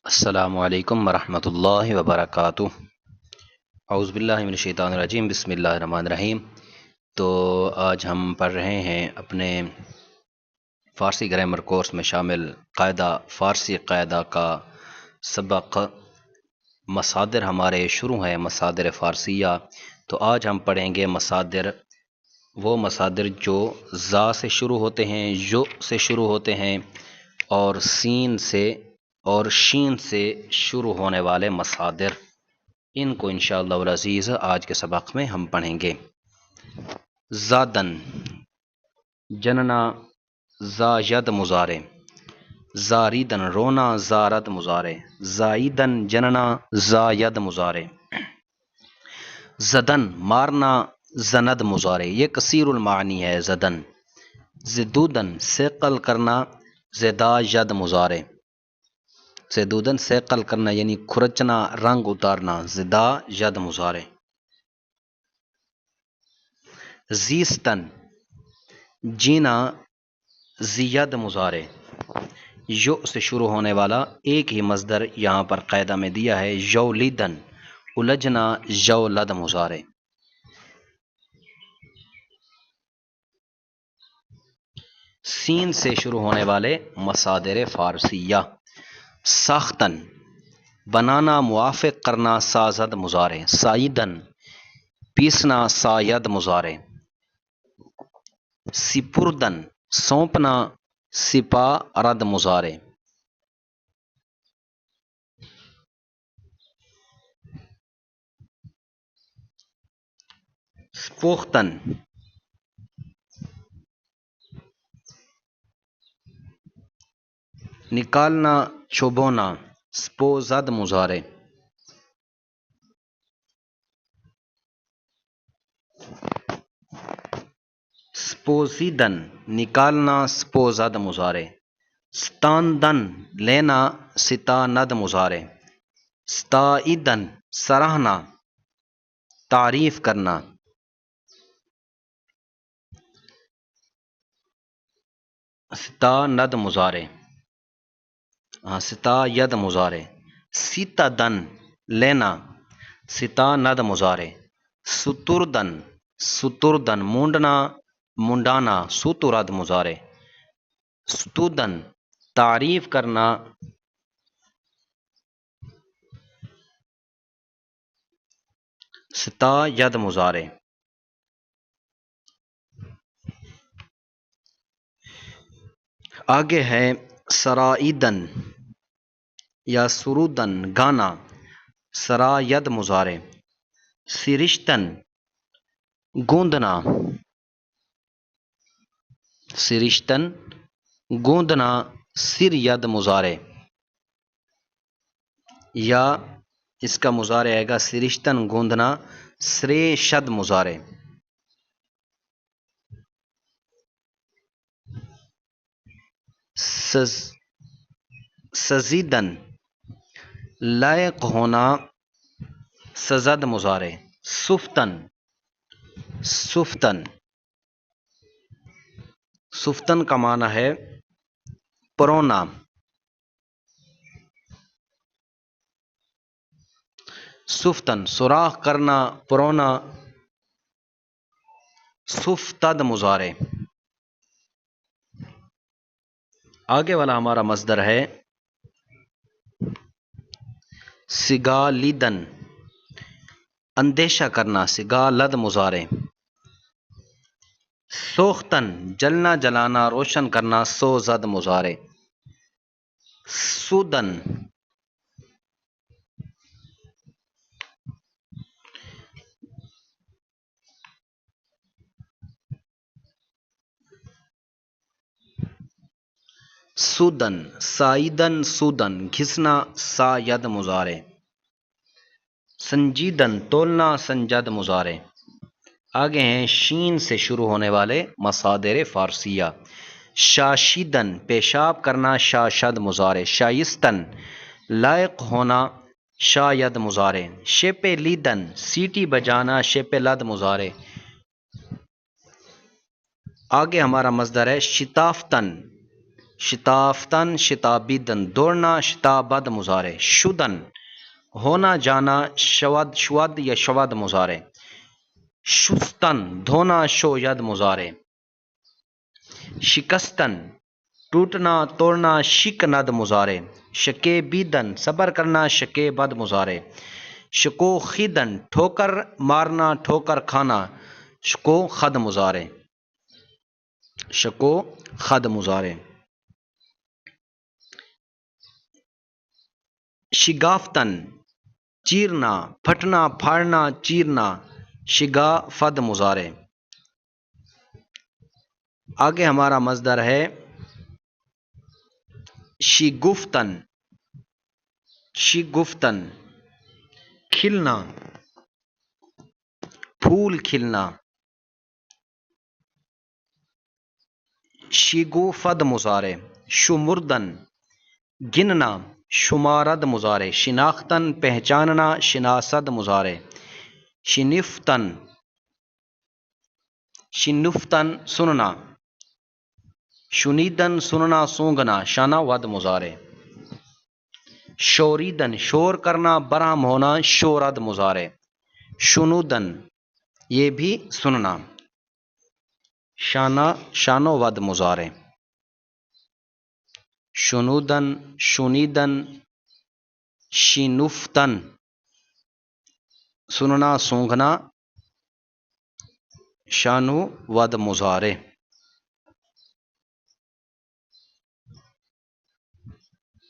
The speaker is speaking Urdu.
السلام علیکم ورحمۃ اللہ وبرکاتہ۔ اعوذ باللہ من الشیطان الرجیم، بسم اللہ الرحمن الرحیم۔ تو آج ہم پڑھ رہے ہیں اپنے فارسی گرامر کورس میں شامل قاعدہ فارسی قاعدہ کا سبق۔ مصادر ہمارے شروع ہیں، مصادر فارسیہ۔ تو آج ہم پڑھیں گے مصادر، وہ مصادر جو زا سے شروع ہوتے ہیں، یو سے شروع ہوتے ہیں، اور سین سے اور شین سے شروع ہونے والے مصادر۔ ان کو انشاءاللہ العزیز آج کے سبق میں ہم پڑھیں گے۔ زادن، جننا، زاید مضارع، زاریدن رونا، زارد مضارع، زائدن جننا، زاید مضارع، زدن مارنا، زند مضارع، یہ کثیر المعانی ہے زدن۔ زدودن ثقل کرنا، زدا ید مضارع، زدودن ثقل کرنا یعنی کھرچنا، رنگ اتارنا، زدا ید مضارع۔ زیستن جینا، زید مضارع، یو سے شروع ہونے والا ایک ہی مصدر یہاں پر قاعدہ میں دیا ہے، یولیدن الجھنا، یولد مضارع۔ سین سے شروع ہونے والے مصادر فارسیہ۔ ساختن بنانا، موافق کرنا، سازد مضارع، سائیدن پیسنا، ساید مضارع، سپردن سونپنا، سپا رد مضارع، سپوختن نکالنا، چبونا، سپوزد مضارع، سپوزیدن نکالنا، سپوزد مضارع، ستاندن لینا، ستاند مضارع، ستائدن سراہنا، تعریف کرنا، ستاند مضارع، ستاید مضارع، سیتدن لینا، ستاند مضارع، ستردن ستردن مونڈنا، منڈانا، سترد مضارع، ستودن تعریف کرنا، ستاید مضارع۔ آگے ہے سرائیدن یا سرودن گانا، سراید مضارع، سرشتن گوندنا، سرشتن گوندنا، سرید مضارع، یا اس کا مضارع آئے گا سرشتن گوندنا، سریشد مضارع۔ سزیدن لائق ہونا، سزد مضارع، سفتن سفتن سفتن کا معنی ہے پرونا، سفتن سوراخ کرنا، پرونا، سفتد مضارع۔ آگے والا ہمارا مصدر ہے سگالیدن اندیشہ کرنا، سگالد مضارع، سوختن جلنا جلانا، روشن کرنا، سوزد مضارع، سودن سودن، سائیدن سودن گھسنا، ساید مضارع، سنجیدن تولنا، سنجد مضارع۔ آگے ہیں شین سے شروع ہونے والے مصادر فارسیہ۔ شاشیدن پیشاب کرنا، شاشد مضارع، شائستن لائق ہونا، شاید مضارع، شپ لیدن سیٹی بجانا، شپ لد مضارع۔ آگے ہمارا مصدر ہے شتافتن شتافتن شتابیدن دوڑنا شتابد مضارع شدن ہونا جانا شود یا شود مضارع شستن دھونا شوید مضارع شکستن ٹوٹنا توڑنا شکند مضارع شکیبیدن صبر کرنا شکیبد مضارع شکوخیدن ٹھوکر مارنا ٹھوکر کھانا شکو خد مضارع شکو خد مضارع شگافتن چیرنا پھٹنا پھاڑنا چیرنا شگافد مضارع آگے ہمارا مصدر ہے شگفتن شگفتن کھلنا پھول کھلنا شگوفد مضارع شمردن گننا شمارد مضارع شناختن پہچاننا شناسد مضارع شنفتن شنفتن سننا شنیدن سننا سونگنا شانہ ود مضارع شوریدن شور کرنا برہم ہونا شورد مضارع شنودن یہ بھی سننا شانو ود مضارع شنودن شنیدن شنفتن سننا سونگنا شانو ود مضارع